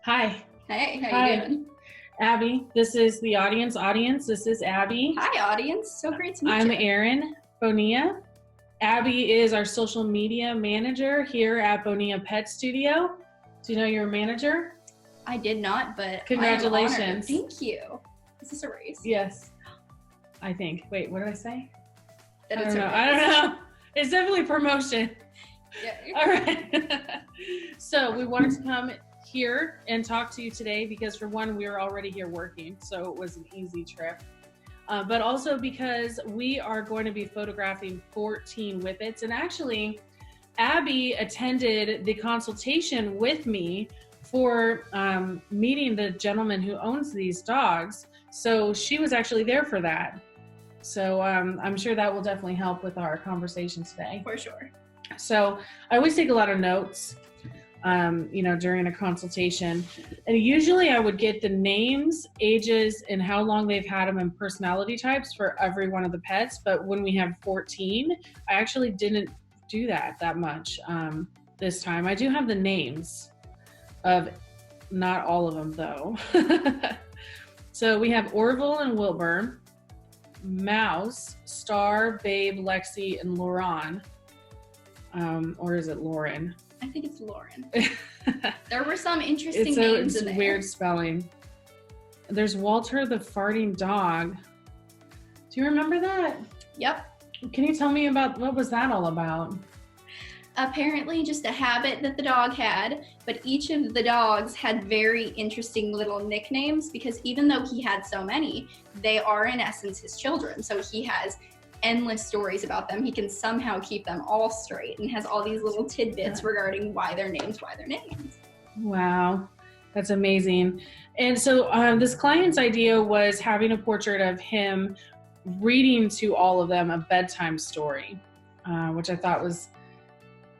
Hi. Hey, how Hi, you doing? Abby. This is the audience. This is Abby. Hi, audience. So great to meet I'm you. Erin Bonilla. Abby is our social media manager here at Bonilla Pet Studio. Do you know you're a manager? I did not, but Congratulations. I am honored. Thank you. Is this a race? Yes, I think. Wait, what did I say? That I it's don't know. a race. I don't know. It's definitely promotion. Yeah. All right. So we wanted to come here and talk to you today because, for one, we were already here working, so it was an easy trip. But also because we are going to be photographing 14 whippets. And actually, Abby attended the consultation with me for meeting the gentleman who owns these dogs. So she was actually there for that. So I'm sure that will definitely help with our conversation today. For sure. So I always take a lot of notes, during a consultation. And usually I would get the names, ages, and how long they've had them and personality types for every one of the pets. But when we have 14, I actually didn't do that much this time. I do have the names of not all of them, though. So we have Orville and Wilbur, Mouse, Star, Babe, Lexi, and Lauren. Or is it Lauren? I think it's Lauren. There were some interesting names in there. It's weird spelling. There's Walter the farting dog. Do you remember that? Yep. Can you tell me about what was that all about? Apparently just a habit that the dog had, but each of the dogs had very interesting little nicknames because even though he had so many, they are in essence his children. So he has endless stories about them. He can somehow keep them all straight and has all these little tidbits regarding why they're named. Wow, that's amazing. And so this client's idea was having a portrait of him reading to all of them a bedtime story, which I thought was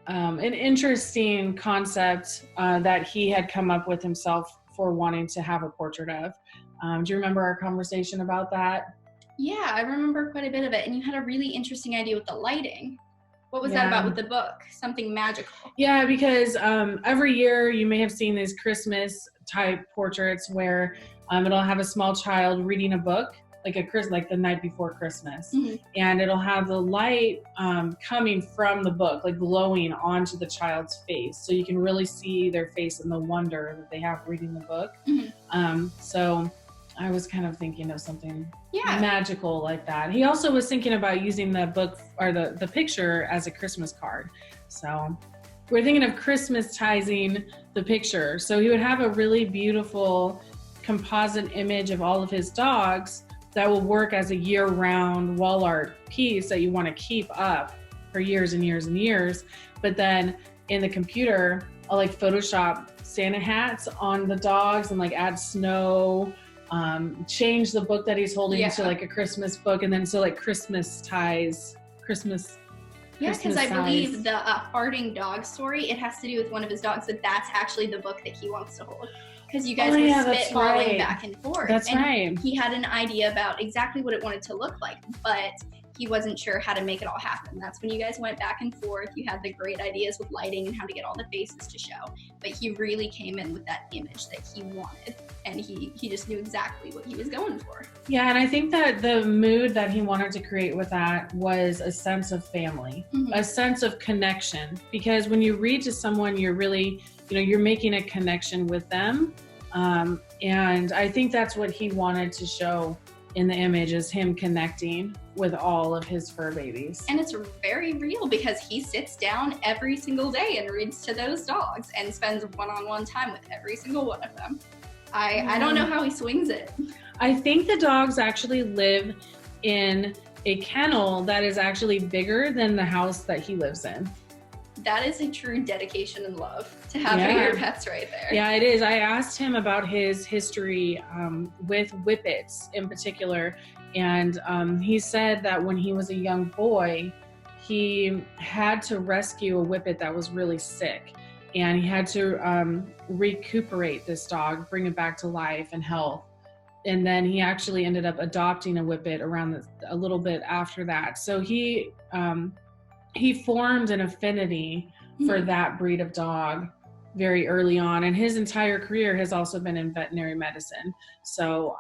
an interesting concept that he had come up with himself for wanting to have a portrait of. Do you remember our conversation about that? Yeah, I remember quite a bit of it. And you had a really interesting idea with the lighting. What was that about with the book? Something magical. Yeah, because every year you may have seen these Christmas type portraits where it'll have a small child reading a book, like the night before Christmas. Mm-hmm. And it'll have the light coming from the book, like glowing onto the child's face. So you can really see their face and the wonder that they have reading the book. Mm-hmm. So I was kind of thinking of something magical like that. He also was thinking about using the book or the picture as a Christmas card. So we're thinking of Christmas-tizing the picture. So he would have a really beautiful composite image of all of his dogs that will work as a year-round wall art piece that you want to keep up for years and years and years. But then in the computer, I'll like Photoshop Santa hats on the dogs and like add snow, change the book that he's holding to like a Christmas book, and then so like Christmas ties, Christmas. Yeah, because I believe the farting dog story, it has to do with one of his dogs, but that's actually the book that he wants to hold. Because you guys were spitballing back and forth. That's right. He had an idea about exactly what it wanted to look like, but he wasn't sure how to make it all happen. That's when you guys went back and forth. You had the great ideas with lighting and how to get all the faces to show. But he really came in with that image that he wanted. And he just knew exactly what he was going for. Yeah, and I think that the mood that he wanted to create with that was a sense of family, a sense of connection. Because when you read to someone, you're really, you're making a connection with them. And I think that's what he wanted to show in the image, is him connecting with all of his fur babies. And it's very real because he sits down every single day and reads to those dogs and spends one-on-one time with every single one of them. I don't know how he swings it. I think the dogs actually live in a kennel that is actually bigger than the house that he lives in. That is a true dedication and love to having your pets right there. Yeah, it is. I asked him about his history with whippets in particular. And he said that when he was a young boy, he had to rescue a whippet that was really sick. And he had to recuperate this dog, bring it back to life and health. And then he actually ended up adopting a whippet around a little bit after that. So he formed an affinity for that breed of dog very early on, and his entire career has also been in veterinary medicine. So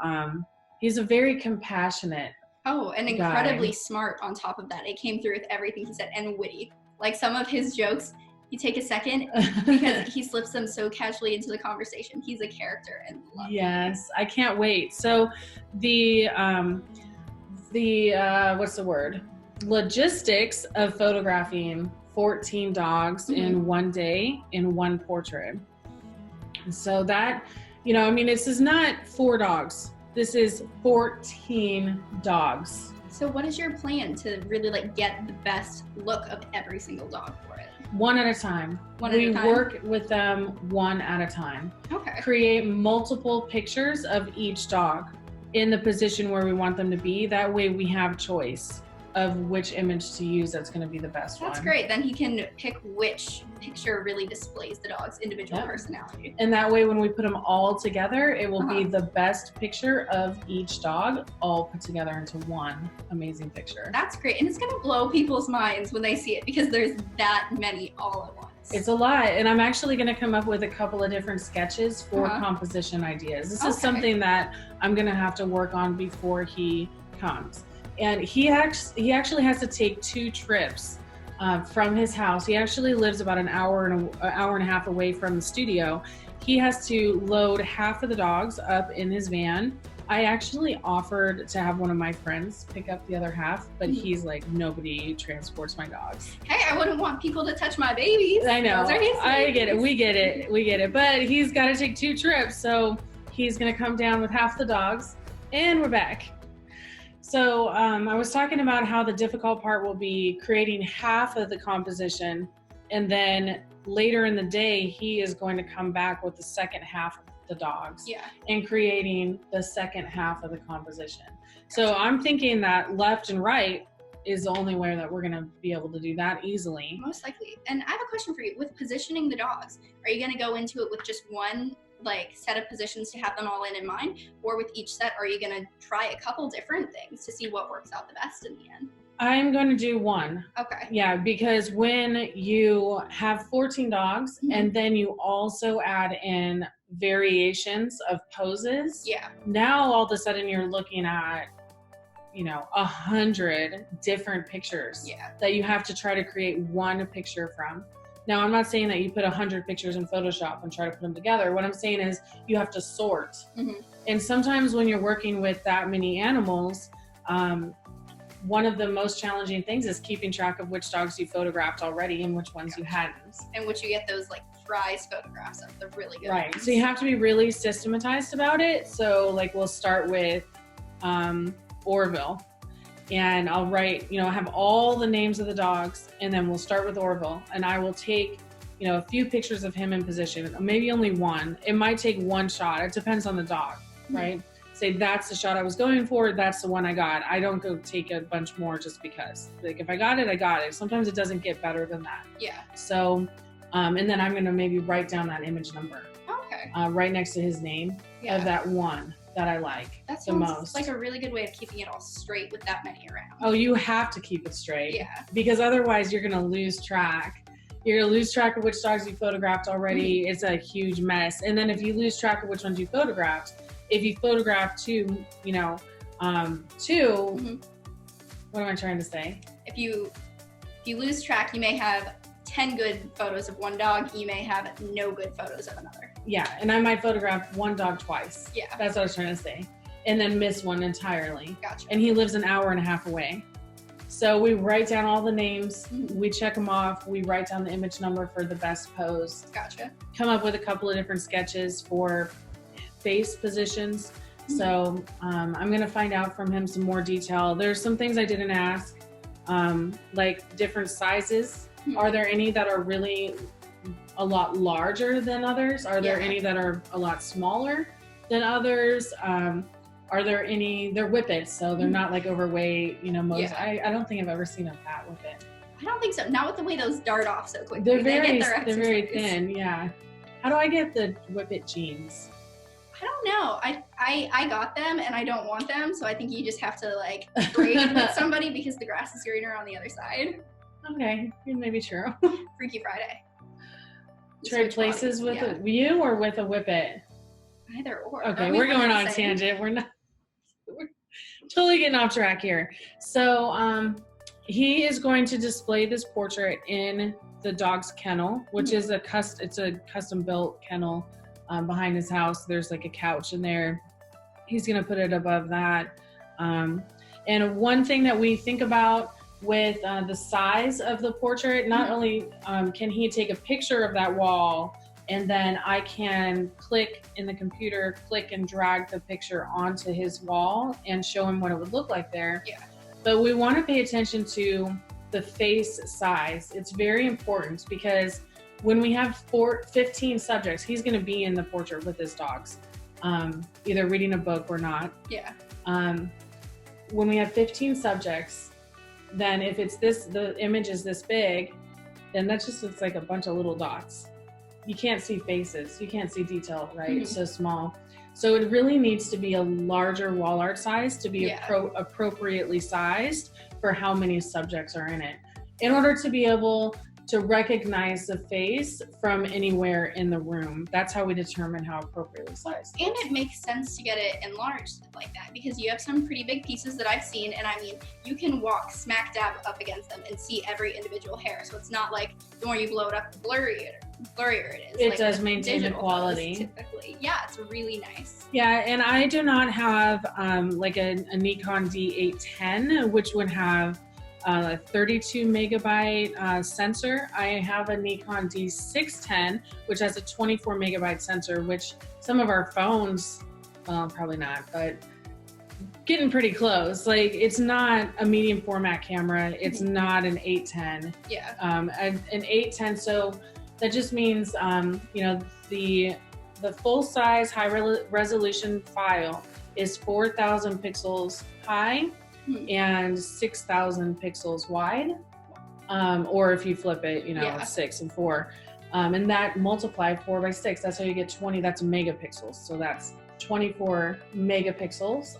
he's a very compassionate and incredibly smart on top of that. It came through with everything he said, and witty. Like some of his jokes, you take a second because he slips them so casually into the conversation. He's a character and love him. Yes, I can't wait. So the what's the word? Logistics of photographing 14 dogs in one day in one portrait. So that, I mean, this is not 4 dogs. This is 14 dogs. So what is your plan to really like get the best look of every single dog for it? One at a time. We work with them one at a time. Okay. Create multiple pictures of each dog in the position where we want them to be. That way we have choice of which image to use that's going to be the best one. That's great. Then he can pick which picture really displays the dog's individual personality. And that way when we put them all together, it will be the best picture of each dog all put together into one amazing picture. That's great. And it's going to blow people's minds when they see it because there's that many all at once. It's a lot. And I'm actually going to come up with a couple of different sketches for composition ideas. This is something that I'm going to have to work on before he comes. And he actually has to take 2 trips from his house. He actually lives about an hour and a half away from the studio. He has to load half of the dogs up in his van. I actually offered to have one of my friends pick up the other half, but he's like, nobody transports my dogs. Hey, I wouldn't want people to touch my babies. I know. I get it. We get it. But he's got to take 2 trips. So he's going to come down with half the dogs and we're back. So I was talking about how the difficult part will be creating half of the composition, and then later in the day, he is going to come back with the second half of the dogs and creating the second half of the composition. So I'm thinking that left and right is the only way that we're going to be able to do that easily. Most likely. And I have a question for you. With positioning the dogs, are you going to go into it with just one set of positions to have them all in mind, or with each set are you going to try a couple different things to see what works out the best in the end? I'm going to do one. Okay. Yeah, because when you have 14 dogs and then you also add in variations of poses, now all of a sudden you're looking at 100 different pictures that you have to try to create one picture from. Now, I'm not saying that you put 100 pictures in Photoshop and try to put them together. What I'm saying is you have to sort. And sometimes when you're working with that many animals, one of the most challenging things is keeping track of which dogs you photographed already and which ones you hadn't. And which you get those prize photographs of, the really good ones. So you have to be really systematized about it. So we'll start with Orville. And I'll write, have all the names of the dogs, and then we'll start with Orville. And I will take, a few pictures of him in position, maybe only one. It might take one shot. It depends on the dog, right? Say that's the shot I was going for. That's the one I got. I don't go take a bunch more just because. If I got it, I got it. Sometimes it doesn't get better than that. Yeah. So, and then I'm going to maybe write down that image number. Okay. Right next to his name of that one that I like the most. Like a really good way of keeping it all straight with that many around. Oh, you have to keep it straight. Yeah. Because otherwise you're going to lose track. You're going to lose track of which dogs you photographed already. It's a huge mess. And then if you lose track of which ones you photographed, if you photograph two, what am I trying to say? If you lose track, you may have 10 good photos of one dog. You may have no good photos of another. Yeah, and I might photograph one dog twice. Yeah. That's what I was trying to say. And then miss one entirely. Gotcha. And he lives an hour and a half away. So we write down all the names, we check them off, we write down the image number for the best pose. Gotcha. Come up with a couple of different sketches for face positions. So I'm going to find out from him some more detail. There's some things I didn't ask, like different sizes. Are there any that are really a lot larger than others? Are there any that are a lot smaller than others? Are there any, they're whippets, so they're not overweight, most. I don't think I've ever seen a fat whippet. I don't think so. Not with the way those dart off so quickly. They're very thin, yeah. How do I get the whippet jeans? I don't know. I got them and I don't want them, so I think you just have to trade with somebody because the grass is greener on the other side. Okay, maybe true. Freaky Friday. Trade places with you or with a whippet? Either or. Okay, we're going on a tangent. We're totally getting off track here. So he is going to display this portrait in the dog's kennel, which is a custom built kennel behind his house. There's like a couch in there. He's going to put it above that. And one thing that we think about with the size of the portrait, not only can he take a picture of that wall, and then I can click in the computer, click and drag the picture onto his wall and show him what it would look like there. Yeah. But we want to pay attention to the face size. It's very important because when we have 15 subjects, he's going to be in the portrait with his dogs, either reading a book or not. Yeah. When we have 15 subjects, then if it's the image is this big, then that just looks like a bunch of little dots. You can't see faces. You can't see detail, right? Mm-hmm. It's so small. So it really needs to be a larger wall art size to be appropriately sized for how many subjects are in it, in order to be able to recognize the face from anywhere in the room. That's how we determine how appropriately sized. And it makes sense to get it enlarged like that because you have some pretty big pieces that I've seen, and I mean, you can walk smack dab up against them and see every individual hair. So it's not like the more you blow it up, the blurrier it is. It does maintain the quality. Typically. Yeah, it's really nice. Yeah, and I do not have like a Nikon D810, which would have a 32 megabyte sensor. I have a Nikon D610, which has a 24 megabyte sensor, which some of our phones, well, probably not, but getting pretty close. Like, it's not a medium format camera. It's not an 810. Yeah. An 810. So that just means, the full size high resolution file is 4,000 pixels high and 6,000 pixels wide, or if you flip it, 6 and 4, and that multiply 4 by 6, that's how you get 20. That's megapixels, so that's 24 megapixels.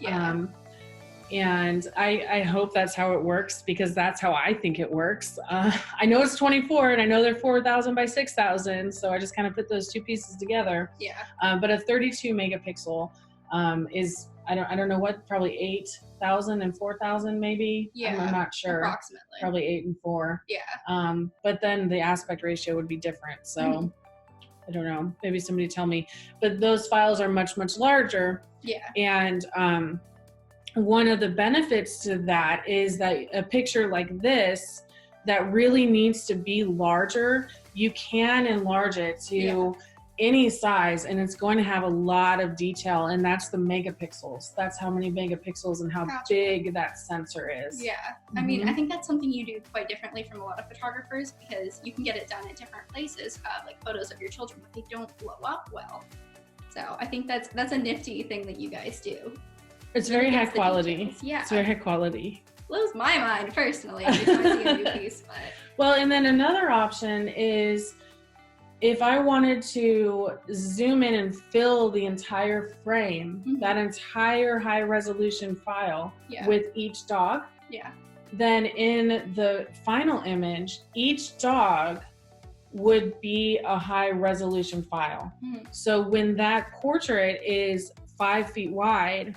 And I hope that's how it works, because that's how I think it works. I know it's 24, and I know they're 4,000 by 6,000, so I just kind of put those two pieces together. But a 32 megapixel is, I don't know what, probably 8,000 and 4,000 maybe. I'm not sure. Approximately. Probably 8 and 4. But then the aspect ratio would be different. So I don't know. Maybe somebody tell me. But those files are much, much larger. And one of the benefits to that is that a picture like this that really needs to be larger, you can enlarge it to any size, and it's going to have a lot of detail, and that's the megapixels. That's how many megapixels and how big that sensor is. I mean, I think that's something you do quite differently from a lot of photographers, because you can get it done at different places, like photos of your children, but they don't blow up well. So I think that's a nifty thing that you guys do. It's very high quality. It's very high quality. Blows my mind personally every time I see a new piece. But well, and then another option is, if I wanted to zoom in and fill the entire frame, that entire high resolution file with each dog, then in the final image, each dog would be a high resolution file. So when that portrait is 5 feet wide,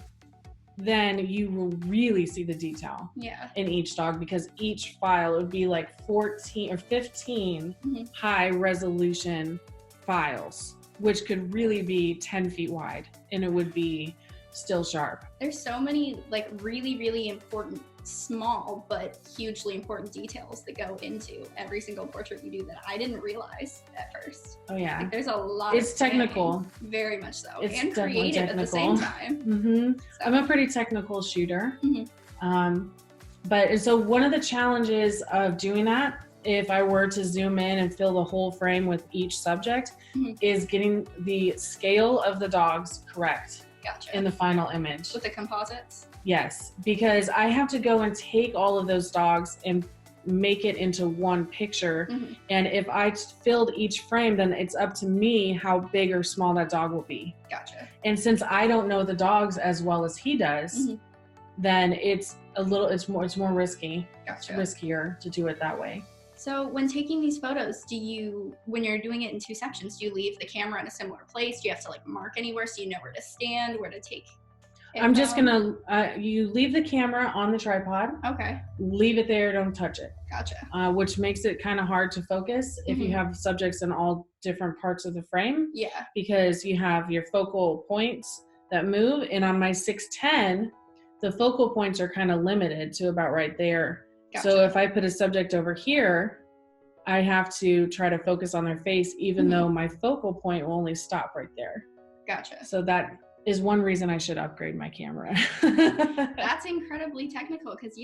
then you will really see the detail in each dog, because each file would be like 14 or 15 high resolution files, which could really be 10 feet wide, and it would be still sharp. There's so many like really, really important, small but hugely important details that go into every single portrait you do that I didn't realize at first. Oh yeah. Like, there's a lot It's of technical. Very much so. It's and creative at the same time. So. I'm a pretty technical shooter. But so one of the challenges of doing that, if I were to zoom in and fill the whole frame with each subject, is getting the scale of the dogs correct. In the final image. With the composites? Yes, because I have to go and take all of those dogs and make it into one picture. And if I filled each frame, then it's up to me how big or small that dog will be. And since I don't know the dogs as well as he does, then it's more risky. It's riskier to do it that way. So when taking these photos, when you're doing it in 2 sections, do you leave the camera in a similar place? Do you have to like mark anywhere so you know where to stand, where to take it I'm just from? gonna, you leave the camera on the tripod, Okay, leave it there, don't touch it. gotcha. Which makes it kind of hard to focus if you have subjects in all different parts of the frame. Yeah, Because you have your focal points that move, and on my 610, the focal points are kind of limited to about right there. gotcha. So if I put a subject over here, I have to try to focus on their face, even though my focal point will only stop right there. Gotcha. So that is one reason I should upgrade my camera. That's incredibly technical because,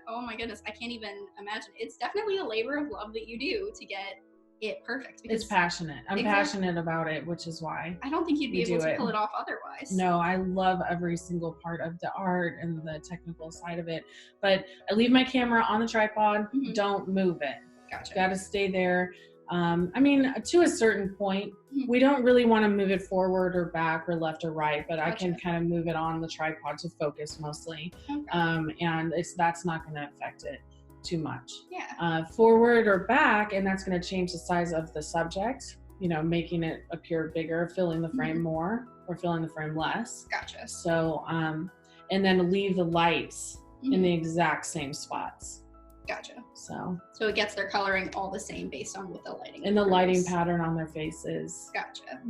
oh my goodness, I can't even imagine. It's definitely a labor of love that you do to get it perfect. It's passionate. I'm passionate about it, which is why I don't think you'd be able to pull it off otherwise. No, I love every single part of the art and the technical side of it. But I leave my camera on the tripod. Don't move it. Gotcha. Got to stay there. I mean, to a certain point, we don't really want to move it forward or back or left or right, but I can kind of move it on the tripod to focus mostly. Okay. And that's not going to affect it too much. Yeah. Forward or back, and that's going to change the size of the subject, you know, making it appear bigger, filling the frame more or filling the frame less. Gotcha. So, and then leave the lights in the exact same spots. Gotcha. So it gets their coloring all the same based on what the lighting and the lighting pattern on their faces. Gotcha.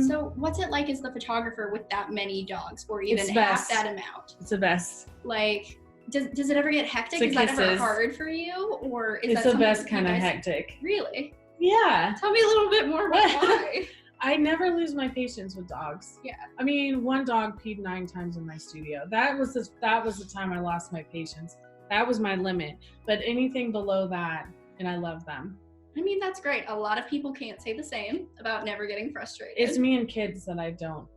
So what's it like as the photographer with that many dogs, or even half that amount? It's the best. Like, does it ever get hectic? Is that ever hard for you, or is it's that the best kind of hectic? Really? Yeah. Tell me a little bit more about why. I never lose my patience with dogs. Yeah. I mean, one dog peed 9 times in my studio. That was the time I lost my patience. That was my limit. But anything below that, and I love them. I mean, that's great. A lot of people can't say the same about never getting frustrated. It's me and kids that I don't.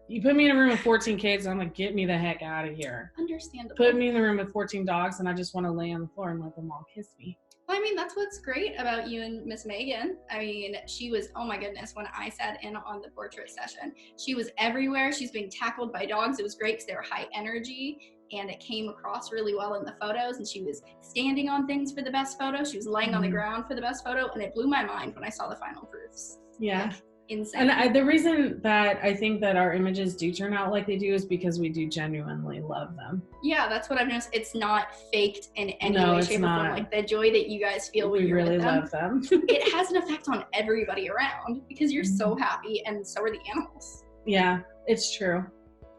You put me in a room with 14 kids, I'm like, get me the heck out of here. Understandable. Put me in the room with 14 dogs, and I just want to lay on the floor and let them all kiss me. Well, I mean, that's what's great about you and Miss Megan. I mean, she was, oh my goodness, when I sat in on the portrait session, she was everywhere. She's being tackled by dogs. It was great because they were high energy, and it came across really well in the photos. And she was standing on things for the best photo. She was laying on the ground for the best photo, and it blew my mind when I saw the final proofs. Yeah. Like, insane. And the reason that I think that our images do turn out like they do is because we do genuinely love them. Yeah, that's what I've noticed. It's not faked in any way, shape, or form. Like the joy that you guys feel when you're really with them, love them. It has an effect on everybody around because you're so happy, and so are the animals. Yeah, it's true.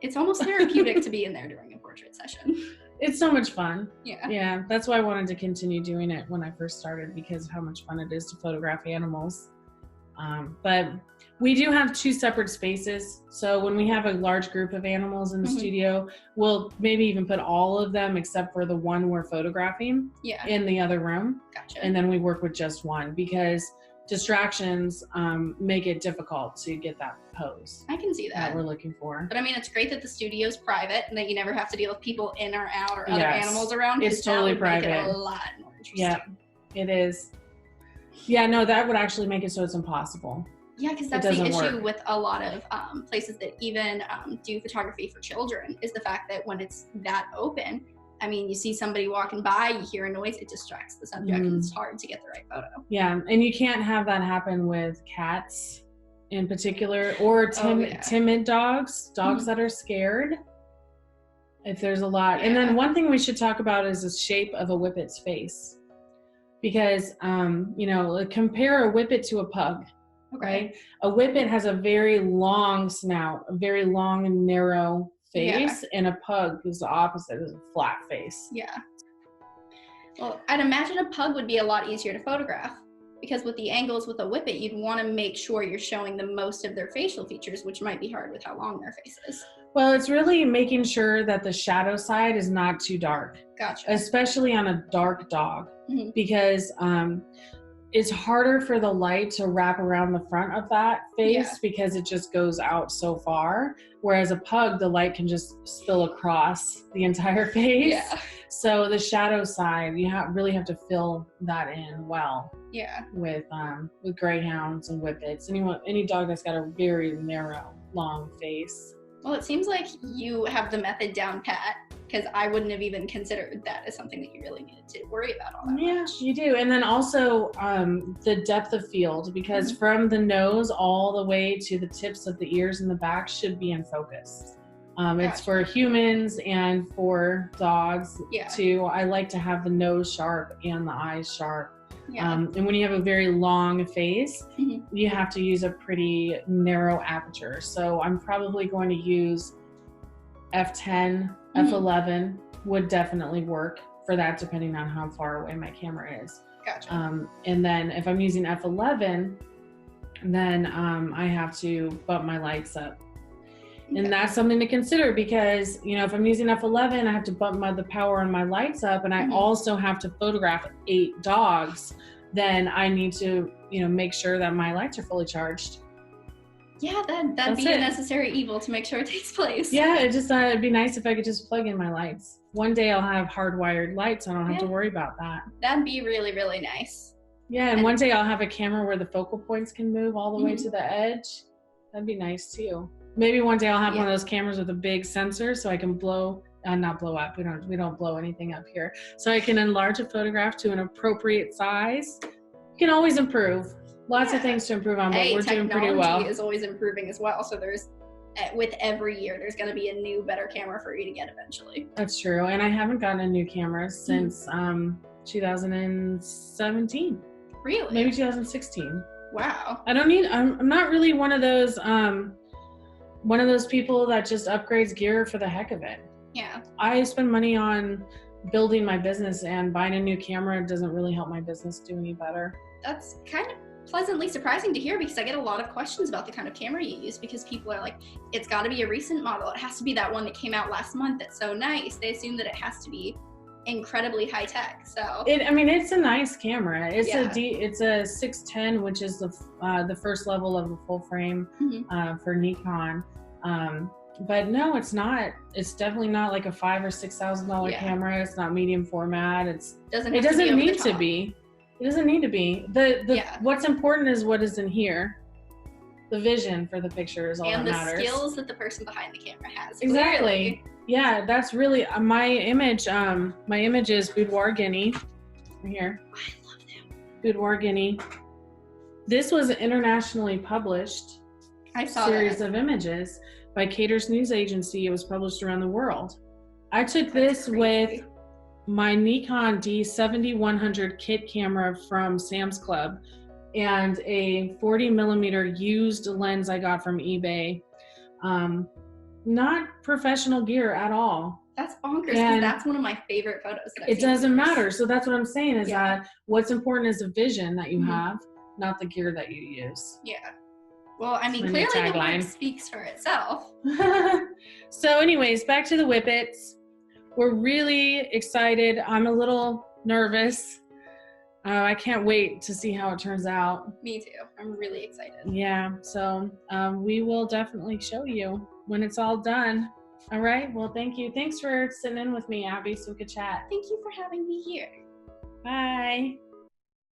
It's almost therapeutic to be in there during a portrait session. It's so much fun. Yeah. Yeah, that's why I wanted to continue doing it when I first started, because of how much fun it is to photograph animals. But we do have 2 separate spaces. So when we have a large group of animals in the studio, we'll maybe even put all of them except for the one we're photographing in the other room. Gotcha. And then we work with just one, because distractions make it difficult to get that pose. I can see that we're looking for. But I mean, it's great that the studio's private and that you never have to deal with people in or out or other animals around. It's totally private. Make it a lot more interesting. Yeah, it is. Yeah, no, that would actually make it so it's impossible. Yeah, because that's the issue with a lot of places that even do photography for children, is the fact that when it's that open, I mean, you see somebody walking by, you hear a noise, it distracts the subject, and it's hard to get the right photo. Yeah, and you can't have that happen with cats in particular, or timid dogs that are scared. If there's a lot. And then one thing we should talk about is the shape of a Whippet's face. Because, compare a Whippet to a pug. Right? A Whippet has a very long snout, a very long and narrow face, and a pug is the opposite, is a flat face. Yeah. Well, I'd imagine a pug would be a lot easier to photograph, because with the angles with a Whippet, you'd want to make sure you're showing the most of their facial features, which might be hard with how long their face is. Well, it's really making sure that the shadow side is not too dark. Gotcha. Especially on a dark dog, because it's harder for the light to wrap around the front of that face because it just goes out so far. Whereas a pug, the light can just spill across the entire face. Yeah. So the shadow side, you really have to fill that in well. Yeah. With greyhounds and Whippets, any dog that's got a very narrow, long face. Well, it seems like you have the method down pat, because I wouldn't have even considered that as something that you really needed to worry about all that much. You do. And then also the depth of field, because from the nose all the way to the tips of the ears and the back should be in focus. It's for humans and for dogs too. I like to have the nose sharp and the eyes sharp. And when you have a very long face, you have to use a pretty narrow aperture. So I'm probably going to use f10, f11 would definitely work for that, depending on how far away my camera is. Gotcha. And then if I'm using f11, then I have to bump my lights up. And that's something to consider, because, you know, if I'm using f11, I have to bump the power on my lights up, and I also have to photograph 8 dogs. Then I need to, you know, make sure that my lights are fully charged. Yeah, that'd be a necessary evil to make sure it takes place. Yeah, it'd be nice if I could just plug in my lights. One day I'll have hardwired lights. I don't have to worry about that. That'd be really, really nice. Yeah, and one day I'll have a camera where the focal points can move all the way to the edge. That'd be nice too. Maybe one day I'll have one of those cameras with a big sensor, so I can not blow up. We don't blow anything up here. So I can enlarge a photograph to an appropriate size. You can always improve. Lots of things to improve on, but we're doing pretty well. Technology is always improving as well. So with every year, there's going to be a new, better camera for you to get eventually. That's true. And I haven't gotten a new camera since 2017. Really? Maybe 2016. Wow. I'm not really one of those people that just upgrades gear for the heck of it. Yeah. I spend money on building my business, and buying a new camera doesn't really help my business do any better. That's kind of pleasantly surprising to hear, because I get a lot of questions about the kind of camera you use, because people are like, it's got to be a recent model. It has to be that one that came out last month that's so nice. They assume that it has to be incredibly high tech. So it's a nice camera. It's a 610, which is the first level of the full frame for Nikon. But no, it's not. It's definitely not like a $5,000 or $6,000 camera. It's not medium format. It doesn't need to be. It doesn't need to be. What's important is what is in here. The vision for the picture is all that matters. And the skills that the person behind the camera has. Exactly. Clearly. Yeah, that's really my image. My image is Boudoir Guinea. Right here. I love that. Boudoir Guinea. This was an internationally published series of images by Cater's News Agency. It was published around the world. I took this with my Nikon D7100 kit camera from Sam's Club and a 40mm used lens I got from eBay. Not professional gear at all. That's bonkers, because that's one of my favorite photos that I've seen. It doesn't matter. So that's what I'm saying is that what's important is the vision that you have, not the gear that you use. Yeah. Well, I mean, clearly the work speaks for itself. So anyways, back to the Whippets. We're really excited. I'm a little nervous. I can't wait to see how it turns out. Me too. I'm really excited. Yeah. So we will definitely show you when it's all done. All right. Well, thank you. Thanks for sitting in with me, Abby, so we could chat. Thank you for having me here. Bye.